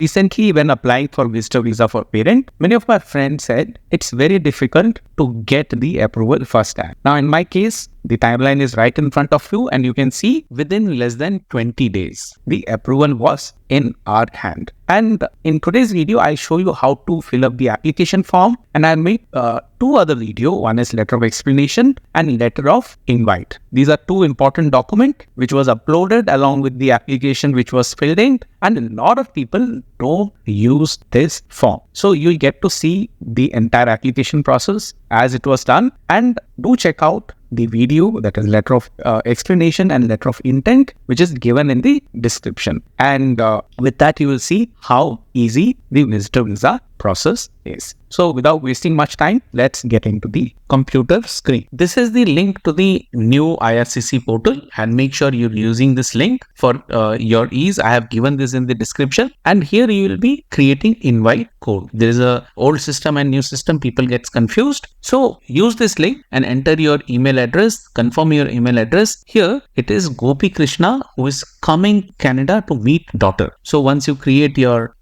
Recently, when applying for visitor visa for parent, many of my friends said it's very difficult to get the approval first time. Now, in my case, the timeline is right in front of you, and you can see within less than 20 days, the approval was in our hand. And in today's video, I'll show you how to fill up the application form, and I'll make two other videos. One is letter of explanation and letter of invite. These are two important documents which was uploaded along with the application which was filled in, and a lot of people don't use this form. So you'll get to see the entire application process as it was done, and do check out the video, that is letter of explanation and letter of intent, which is given in the description. And with that, you will see how easy the visitor visa process is. So without wasting much time, let's get into the computer screen. This is the link to the new IRCC portal, and make sure you're using this link for your ease. I have given this in the description, and here you will be creating invite code. There is a old system and new system, people gets confused. So use this link and enter your email address, confirm your email address. Here it is Gopi Krishna, who is coming Canada to meet daughter. So once you create your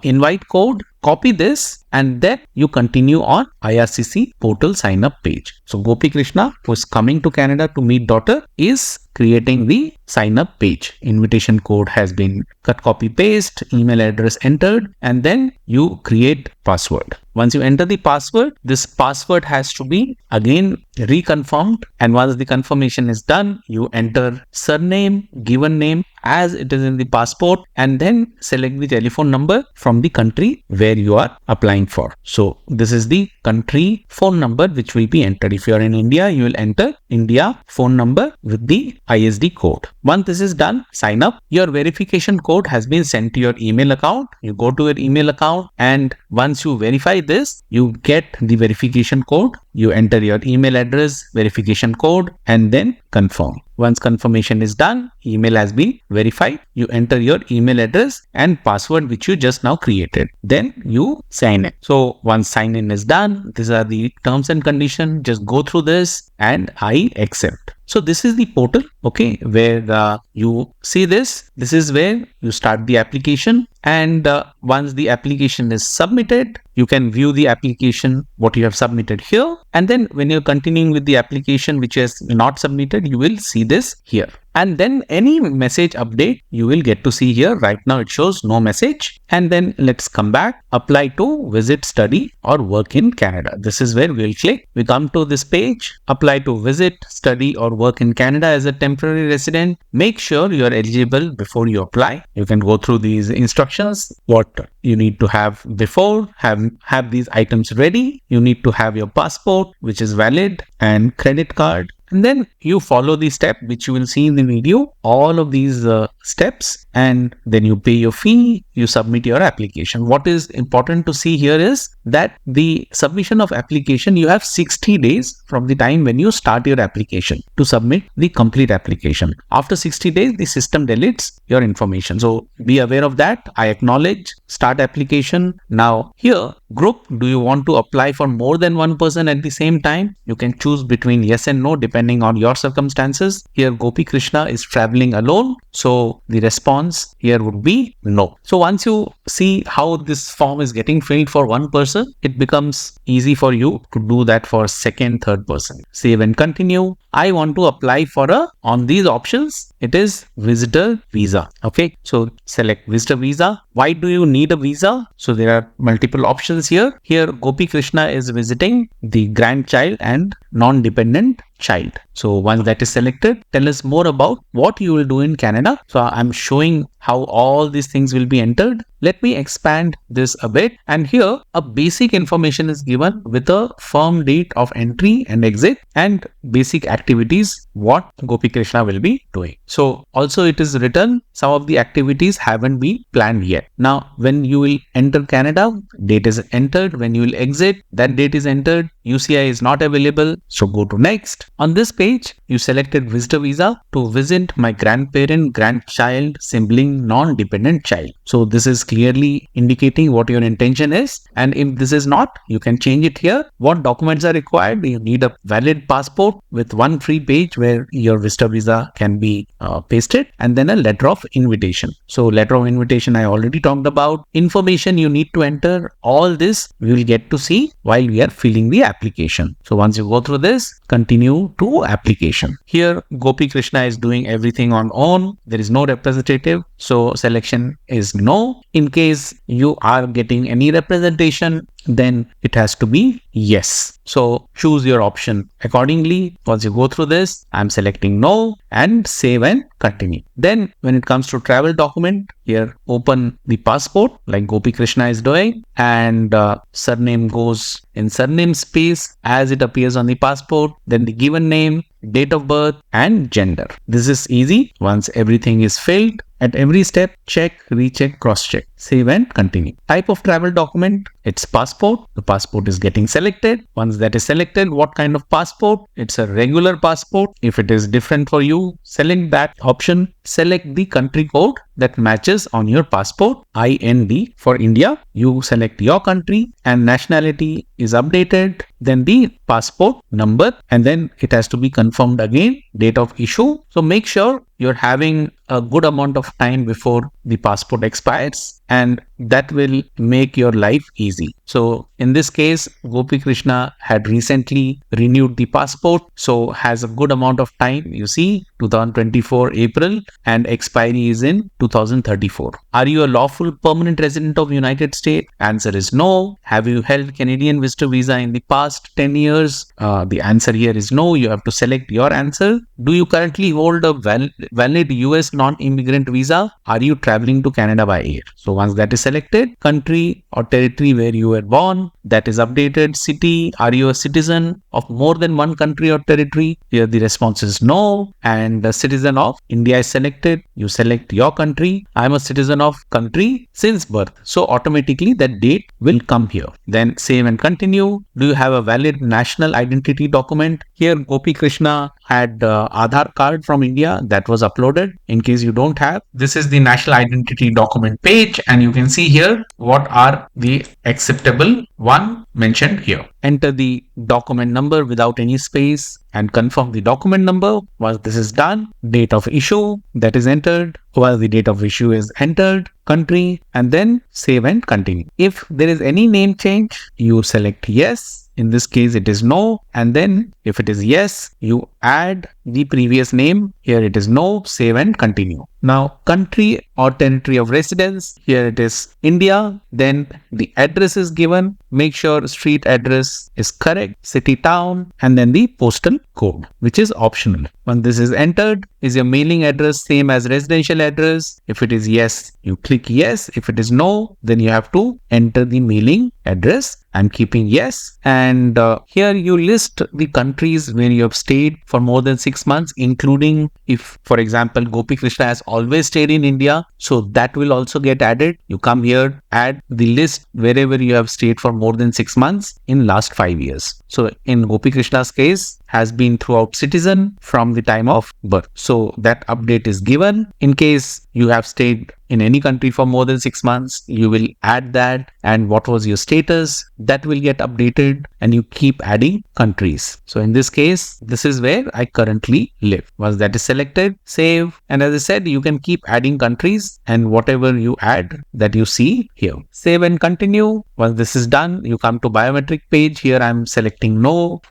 invite code, copy this, and then you continue on IRCC portal sign up page. So Gopi Krishna, who is coming to Canada to meet daughter, is creating the sign up page. Invitation code has been cut, copy, paste, email address entered, and then you create password. Once you enter the password, this password has to be again reconfirmed. And once the confirmation is done, you enter surname, given name as it is in the passport, and then select the telephone number from the country where you are applying for. So this is the country phone number which will be entered. If you are in India, you will enter India phone number with the ISD code. Once this is done, sign up. Your verification code has been sent to your email account. You go to your email account, and once you verify this, you get the verification code. You enter your email address, verification code, and then confirm. Once confirmation is done, email has been verified. You enter your email address and password which you just now created. Then you sign in. So once sign in is done, these are the terms and conditions. Just go through this and I accept. So this is the portal, okay, where you see this. This is where you start the application, and once the application is submitted, you can view the application, what you have submitted here. And then when you're continuing with the application which is not submitted, you will see this here. And then any message update you will get to see here. Right now it shows no message. And then let's come back, apply to visit, study or work in Canada. This is where we'll click. We come to this page, apply to visit, study or work in Canada as a temporary resident. Make sure you are eligible before you apply. You can go through these instructions, what you need to have before, have these items ready. You need to have your passport, which is valid, and credit card. And then you follow the step which you will see in the video, all of these steps, and then you pay your fee, you submit your application. What is important to see here is that the submission of application, you have 60 days from the time when you start your application to submit the complete application. After 60 days, the system deletes your information. So be aware of that. I acknowledge, start application. Now here, group, do you want to apply for more than one person at the same time? You can choose between yes and no depending on your circumstances. Here Gopi Krishna is traveling alone, so the response here would be no. So once you see how this form is getting filled for one person, it becomes easy for you to do that for second, third person. Save and continue. I want to apply for on these options, it is visitor visa. Okay, so select visitor visa. Why do you need a visa? So there are multiple options here. Here Gopi Krishna is visiting the grandchild and non-dependent child. So once that is selected, tell us more about what you will do in Canada. So I'm showing how all these things will be entered. Let me expand this a bit, and here a basic information is given with a firm date of entry and exit and basic activities what Gopi Krishna will be doing. So also it is written some of the activities haven't been planned yet. Now when you will enter Canada, date is entered. When you will exit, that date is entered. UCI is not available, so go to next. On this page, you selected visitor visa to visit my grandparent, grandchild, sibling, non-dependent child. So this is clearly indicating what your intention is. And if this is not, you can change it here. What documents are required? You need a valid passport with one free page where your visitor visa can be pasted, and then a letter of invitation. So letter of invitation I already talked about. Information you need to enter, all this we will get to see while we are filling the application. So once you go through this, continue to application. Here Gopi Krishna is doing everything on own. There is no representative, so selection is no. In case you are getting any representation, then it has to be yes. So choose your option accordingly. Once you go through this, I'm selecting no and save and continue. Then when it comes to travel document, here open the passport like Gopi Krishna is doing, and surname goes in surname space as it appears on the passport, then the given name, date of birth and gender. This is easy. Once everything is filled, at every step, check, recheck, cross-check, save and continue. Type of travel document, it's passport. The passport is getting selected. Once that is selected, what kind of passport? It's a regular passport. If it is different for you, select that option. Select the country code that matches on your passport. IND for India. You select your country and nationality is updated. Then the passport number, and then it has to be confirmed again, date of issue. So make sure you're having a good amount of time before the passport expires, and that will make your life easy. So in this case, Gopi Krishna had recently renewed the passport, so has a good amount of time. You see 2024 April and expiry is in 2034. Are you a lawful permanent resident of United States? Answer is no. Have you held Canadian visitor visa in the past 10 years? The answer here is no. You have to select your answer. Do you currently hold a valid US non-immigrant visa? Are you traveling to Canada by air? So once that is selected, country or territory where you were born, that is updated. City, are you a citizen of more than one country or territory? Here the response is no. And the citizen of India is selected. You select your country. I am a citizen of country since birth. So automatically that date will come here. Then save and continue. Do you have a valid national identity document? Here Gopi Krishna had Aadhaar card from India that was uploaded. In case you don't have, this is the national identity document page, and you can see here what are the acceptable one mentioned here. Enter the document number without any space and confirm the document number. Once this is done, date of issue that is entered. While the date of issue is entered, country, and then save and continue. If there is any name change, you select yes. In this case, it is no. And then if it is yes, you add the previous name. Here it is no, save and continue. Now, country or territory of residence, here it is India. Then the address is given. Make sure street address is correct, city, town, and then the postal code, which is optional. When this is entered, is your mailing address same as residential address? If it is yes, you click yes. If it is no, then you have to enter the mailing address. I'm keeping yes. And here you list the countries where you have stayed for more than 6 months, including if, for example, Gopi Krishna has always stayed in India. So that will also get added. You come here, add the list wherever you have stayed for more than 6 months in last 5 years. So in Gopi Krishna's case, has been throughout citizen from the time of birth. So that update is given. In case you have stayed in any country for more than 6 months, you will add that, and what was your status, that will get updated, and you keep adding countries. So in this case, this is where I currently live. Once that is selected, save, and as I said, you can keep adding countries and whatever you add that you see here. Save and continue. Once this is done, you come to biometric page. Here I'm selecting no.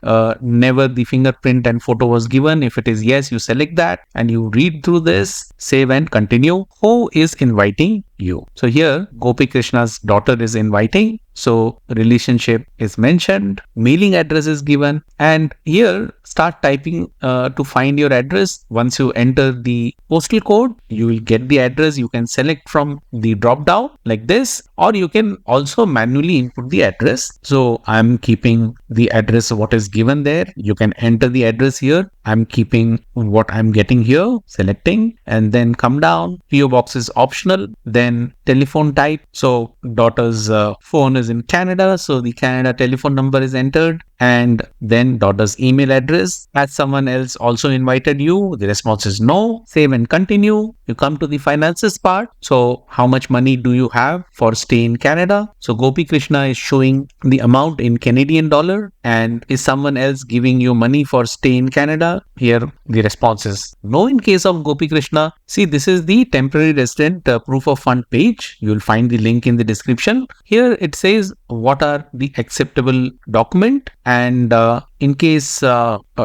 Never the fingerprint and photo was given. If it is yes, you select that and you read through this, save and continue. Who is inviting you? So here Gopi Krishna's daughter is inviting. So relationship is mentioned, mailing address is given, and here start typing to find your address. Once you enter the postal code, you will get the address. You can select from the drop down like this, or you can also manually input the address. So I'm keeping the address what is given there. You can enter the address here. I'm keeping what I'm getting here, selecting, and then come down. PO box is optional. Then Then telephone type. So daughter's phone is in Canada, so the Canada telephone number is entered. And then daughter's email address. Has someone else also invited you? The response is no. Save and continue. You come to the finances part. So how much money do you have for stay in Canada? So Gopi Krishna is showing the amount in Canadian dollar. And is someone else giving you money for stay in Canada? Here the response is no in case of Gopi Krishna. See, this is the temporary resident proof of fund page. You will find the link in the description. Here it says what are the acceptable document, and in case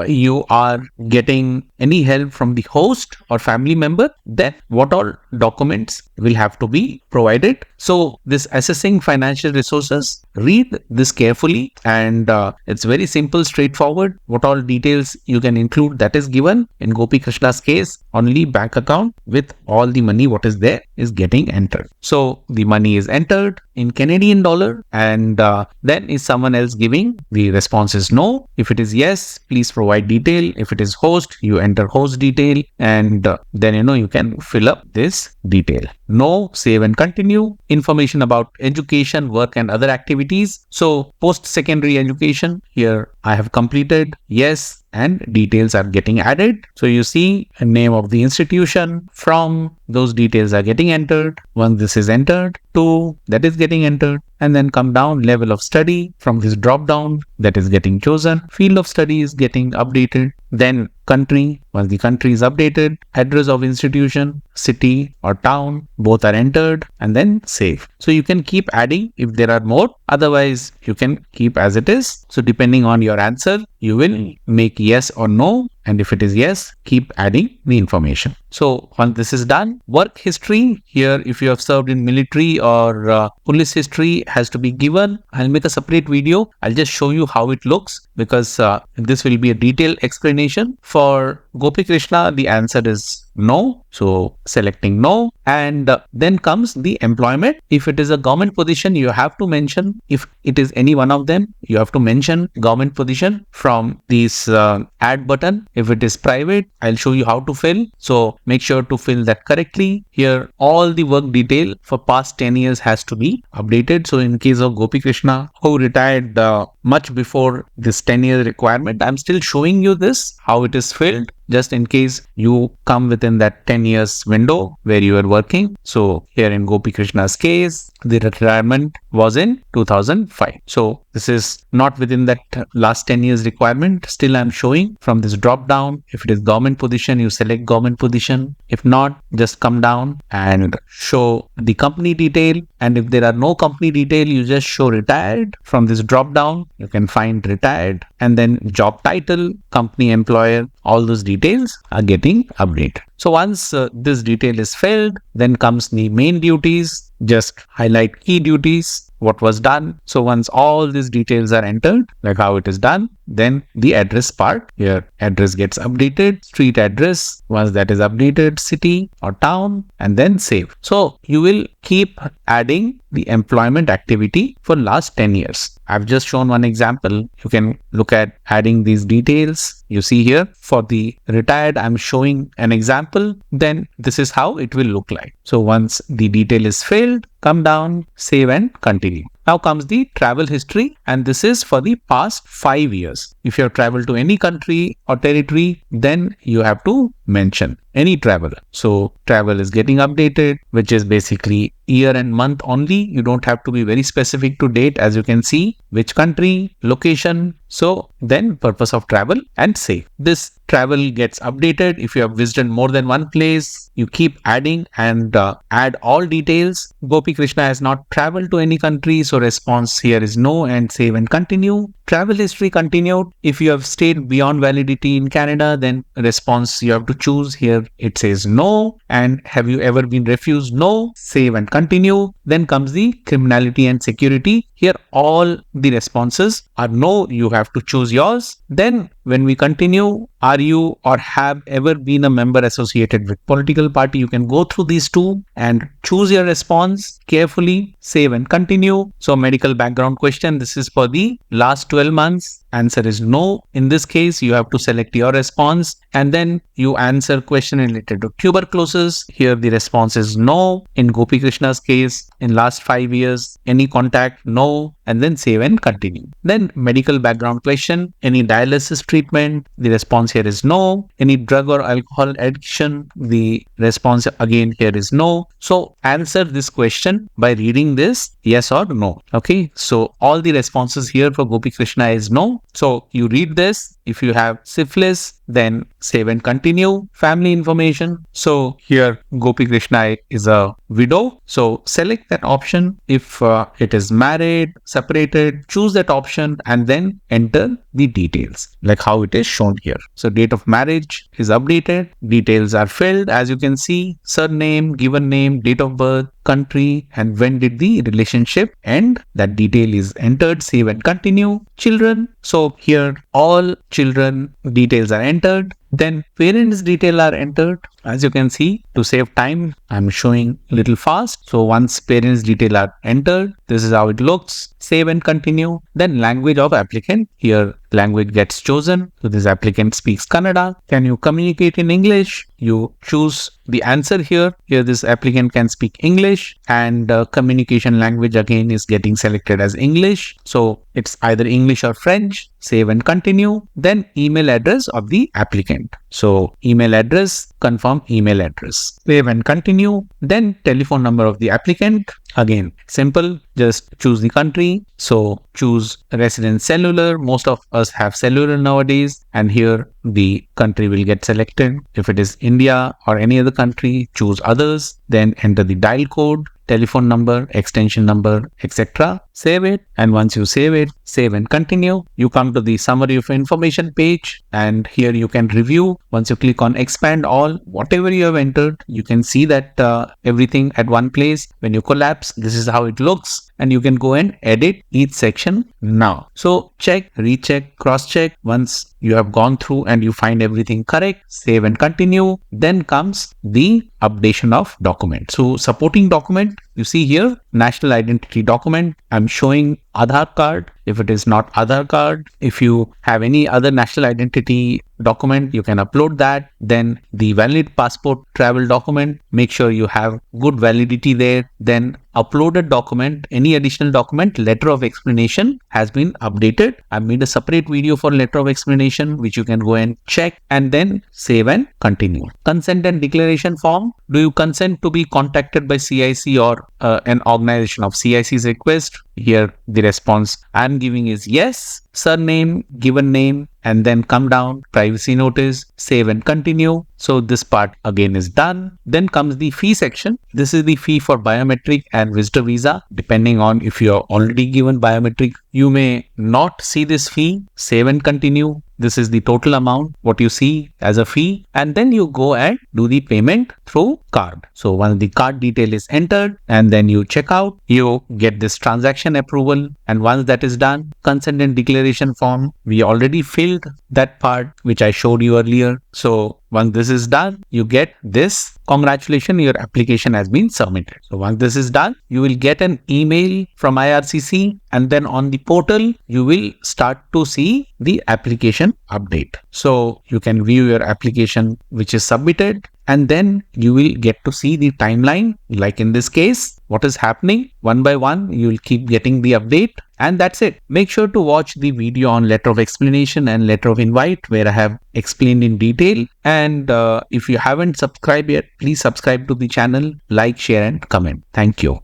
you are getting any help from the host or family member, then what all documents will have to be provided. So this assessing financial resources, read this carefully, and it's very simple, straightforward. What all details you can include, that is given. In Gopi Krishna's case, only bank account with all the money what is there is getting entered. So the money is entered in Canadian dollar, and then is someone else giving? The response is no. If it is yes, please provide detail. If it is host, you enter host detail, and then you can fill up this detail. No, save and continue. Information about education, work and other activities. So post-secondary education, here I have completed yes, and details are getting added. So you see a name of the institution, from, those details are getting entered. Once this is entered, to, that is getting entered, and then come down, level of study. From this drop down, that is getting chosen. Field of study is getting updated. Then country, once the country is updated, address of institution, city or town, both are entered, and then save. So you can keep adding if there are more, otherwise you can keep as it is. So depending on your answer, you will make yes or no, and if it is yes, keep adding the information. So once this is done, work history, here if you have served in military or police history has to be given. I'll make a separate video. I'll just show you how it looks, because this will be a detailed explanation. For Gopi Krishna, the answer is no. So selecting no, and then comes the employment. If it is a government position, you have to mention. If it is any one of them, you have to mention government position from this add button. If it is private, I'll show you how to fill. So make sure to fill that correctly. Here all the work detail for past 10 years has to be updated. So in case of Gopi Krishna, who retired much before this 10-year requirement, I'm still showing you this, how it is filled, just in case you come within that 10 years window where you are working. So here in Gopi Krishna's case, the retirement was in 2005. So this is not within that last 10 years requirement. Still I'm showing from this drop down. If it is government position, you select government position. If not, just come down and show the company detail. And if there are no company detail, you just show retired. From this drop down, you can find retired, and then job title, company, employer, all those details are getting updated. So once this detail is filled, then comes the main duties. Just highlight key duties, what was done. So once all these details are entered, like how it is done, then the address part, here address gets updated, street address, once that is updated, city or town, and then save. So you will keep adding the employment activity for last 10 years. I've just shown one example. You can look at adding these details. You see here for the retired, I'm showing an example. Then this is how it will look like. So once the detail is filled, come down, save and continue. Now comes the travel history, and this is for the past 5 years. If you have traveled to any country or territory, then you have to mention any travel. So travel is getting updated, which is basically year and month only. You don't have to be very specific to date, as you can see, which country, location. So then purpose of travel, and save. This travel gets updated. If you have visited more than one place, you keep adding and add all details. Gopi Krishna has not traveled to any country, so response here is no, and save and continue. Travel history continued. If you have stayed beyond validity in Canada, then response you have to choose. Here it says no. And have you ever been refused? No. Save and continue. Then comes the criminality and security. Here all the responses are no. You have to choose yours. Then when we continue, are you or have ever been a member associated with political party? You can go through these two and choose your response carefully, save and continue. So medical background question, this is for the last 12 months. answer is no. In this case, you have to select your response and then you answer question related to tuberculosis. Here the response is no. In Gopi Krishna's case, in last 5 years, any contact, no, and then save and continue. Then medical background question, any dialysis treatment, the response here is no. Any drug or alcohol addiction, the response again here is no. So answer this question by reading this yes or no. Okay, so all the responses here for Gopi Krishna is no. So you read this. If you have syphilis, then save and continue. Family information. So here Gopi Krishna is a widow. So select that option. If it is married, separated, choose that option and then enter the details like how it is shown here. So date of marriage is updated. Details are filled as you can see. Surname, given name, date of birth, country, and when did the relationship end. That detail is entered. Save and continue. Children. So here all children details are entered. Then parents detail are entered. As you can see, to save time, I'm showing a little fast. So once parents detail are entered, this is how it looks. Save and continue. Then language of applicant. Here language gets chosen. So this applicant speaks Kannada. Can you communicate in English? You choose the answer here. Here this applicant can speak English and communication language again is getting selected as English. So it's either English or French. Save and continue. Then email address of the applicant. So email address, confirm email address. Save and continue. Then telephone number of the applicant. Again, simple, just choose the country. So choose residence cellular. Most of us have cellular nowadays. And here the country will get selected. If it is India or any other country, choose others. Then enter the dial code, telephone number, extension number, etc. Save it. And once you save it, save and continue. You come to the summary of information page and here you can review. Once you click on expand all, whatever you have entered, you can see that everything at one place. When you collapse, this is how it looks and you can go and edit each section now. So check, recheck, cross check. Once you have gone through and you find everything correct, save and continue. Then comes the updation of document. So supporting document, you see here, national identity document. I'm showing Aadhaar card. If it is not Aadhaar card, if you have any other national identity document, you can upload that. Then the valid passport travel document, make sure you have good validity there. Then uploaded document, any additional document, letter of explanation has been updated. I've made a separate video for letter of explanation, which you can go and check and then save and continue. Consent and declaration form. Do you consent to be contacted by CIC or an organization of CIC's request? Here the response I'm giving is yes. Surname, given name, and then come down, privacy notice, save and continue. So this part again is done. Then comes the fee section. This is the fee for biometric and visitor visa. Depending on if you are already given biometric, you may not see this fee. Save and continue. This is the total amount, what you see as a fee. And then you go and do the payment through card. So once the card detail is entered and then you check out, you get this transaction approval. And once that is done, consent and declaration form, we already filled that part, which I showed you earlier. So once this is done, you get this. Congratulations, your application has been submitted. So once this is done, you will get an email from IRCC and then on the portal, you will start to see the application update. So you can view your application which is submitted and then you will get to see the timeline. Like in this case, what is happening one by one, you will keep getting the update. And that's it. Make sure to watch the video on letter of explanation and letter of invite where I have explained in detail. And if you haven't subscribed yet, please subscribe to the channel, like, share and comment. Thank you.